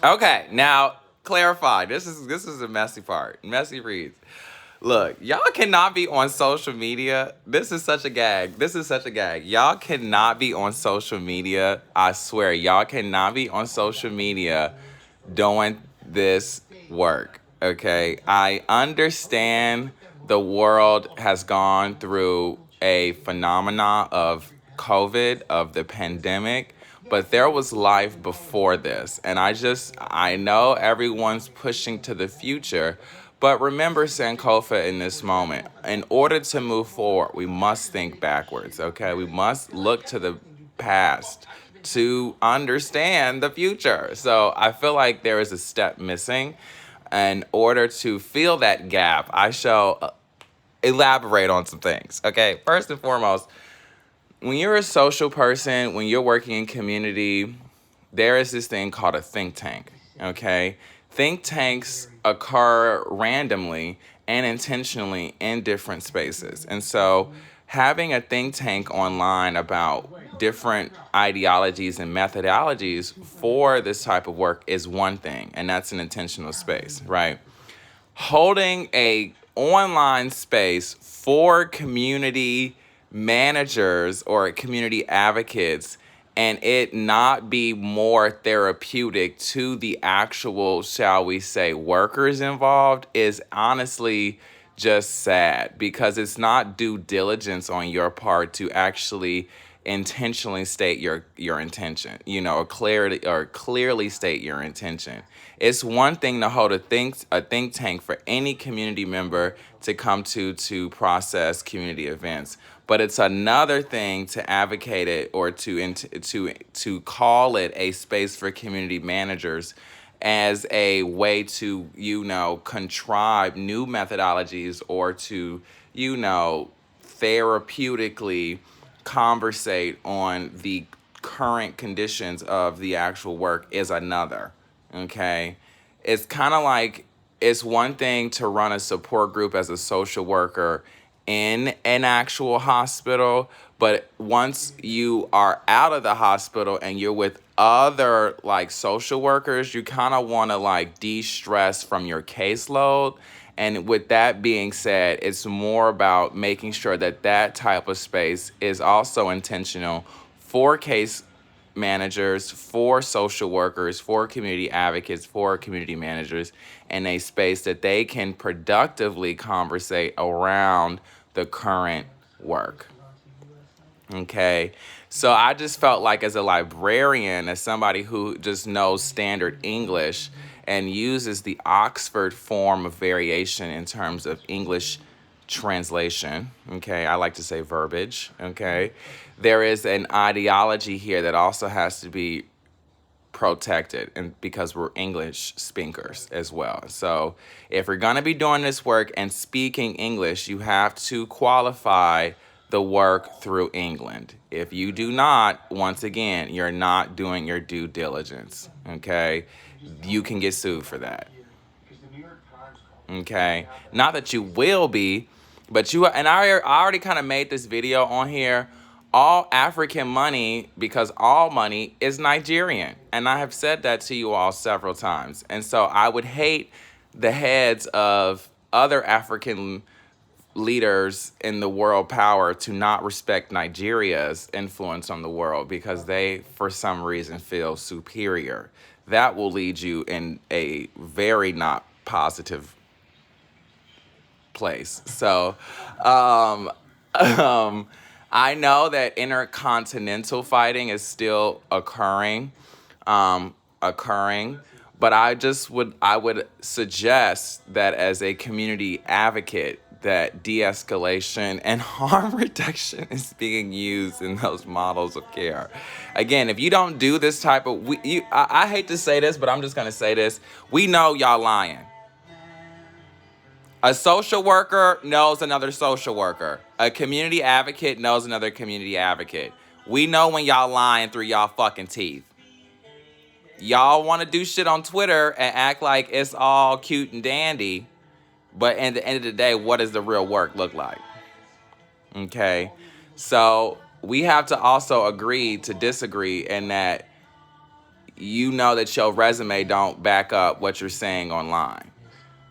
Okay, now clarify. This is a messy part. Messy reads. Look, y'all cannot be on social media. This is such a gag. This is such a gag. Y'all cannot be on social media. I swear, y'all cannot be on social media doing this work. Okay, I understand the world has gone through a phenomena of COVID, of the pandemic, but there was life before this. And I know everyone's pushing to the future, but remember Sankofa in this moment. In order to move forward, we must think backwards, okay? We must look to the past to understand the future. So I feel like there is a step missing. In order to fill that gap, I shall elaborate on some things. Okay, first and foremost, when you're a social person, when you're working in community, there is this thing called a think tank. Okay, think tanks occur randomly and intentionally in different spaces, and so having a think tank online about different ideologies and methodologies for this type of work is one thing, and that's an intentional space, right? Holding a online space for community managers or community advocates and it not be more therapeutic to the actual, shall we say, workers involved is honestly just sad because it's not due diligence on your part to actually intentionally state your intention, clearly state your intention. It's one thing to hold a think tank for any community member to come to process community events, but it's another thing to advocate it or to call it a space for community managers as a way to contrive new methodologies or to therapeutically conversate on the current conditions of the actual work is another. Okay. It's kind of like it's one thing to run a support group as a social worker in an actual hospital, but once you are out of the hospital and you're with other like social workers, you kind of want to like de-stress from your caseload. And with that being said, it's more about making sure that that type of space is also intentional for case managers, for social workers, for community advocates, for community managers, in a space that they can productively conversate around the current work. Okay. So I just felt like as a librarian, as somebody who just knows standard English and uses the Oxford form of variation in terms of English translation, okay, I like to say verbiage, okay, there is an ideology here that also has to be protected and because we're English speakers as well. So if we're going to be doing this work and speaking English, you have to qualify the work through England. If you do not, once again, you're not doing your due diligence, okay? You can get sued for that. Okay? Not that you will be, but you and I already kind of made this video on here. All African money, because all money is Nigerian. And I have said that to you all several times. And so I would hate the heads of other African leaders in the world power to not respect Nigeria's influence on the world because they, for some reason, feel superior. That will lead you in a very not positive place. So, um, um, I know that intercontinental fighting is still occurring, but I would suggest that as a community advocate, that de-escalation and harm reduction is being used in those models of care. Again, if you don't do this type of, I hate to say this, but I'm just gonna say this: we know y'all lying. A social worker knows another social worker. A community advocate knows another community advocate. We know when y'all lying through y'all fucking teeth. Y'all want to do shit on Twitter and act like it's all cute and dandy, but at the end of the day, what does the real work look like? Okay? So we have to also agree to disagree in that you know that your resume don't back up what you're saying online.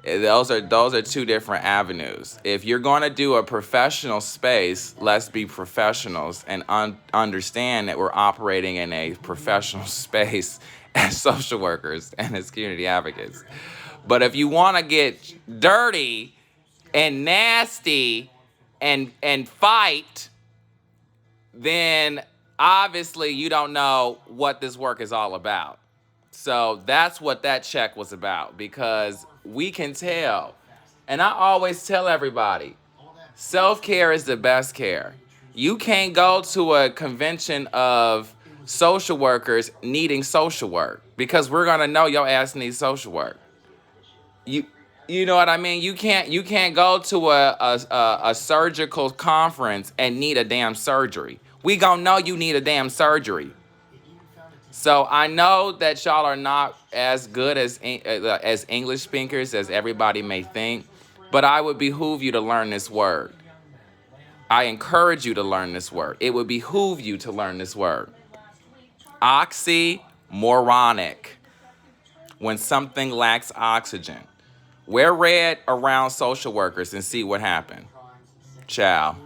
Those are two different avenues. If you're going to do a professional space, let's be professionals and understand that we're operating in a professional space as social workers and as community advocates. But if you want to get dirty and nasty and fight, then obviously you don't know what this work is all about. So that's what that check was about, because we can tell. And I always tell everybody, self-care is the best care. You can't go to a convention of social workers needing social work, because we're gonna know your ass needs social work. You you know what I mean? You can't go to a surgical conference and need a damn surgery. We gonna know you need a damn surgery. So I know that y'all are not as good as English speakers as everybody may think, but I would behoove you to learn this word. I encourage you to learn this word. It would behoove you to learn this word. Oxymoronic. When something lacks oxygen. Wear red around social workers and see what happened. Ciao.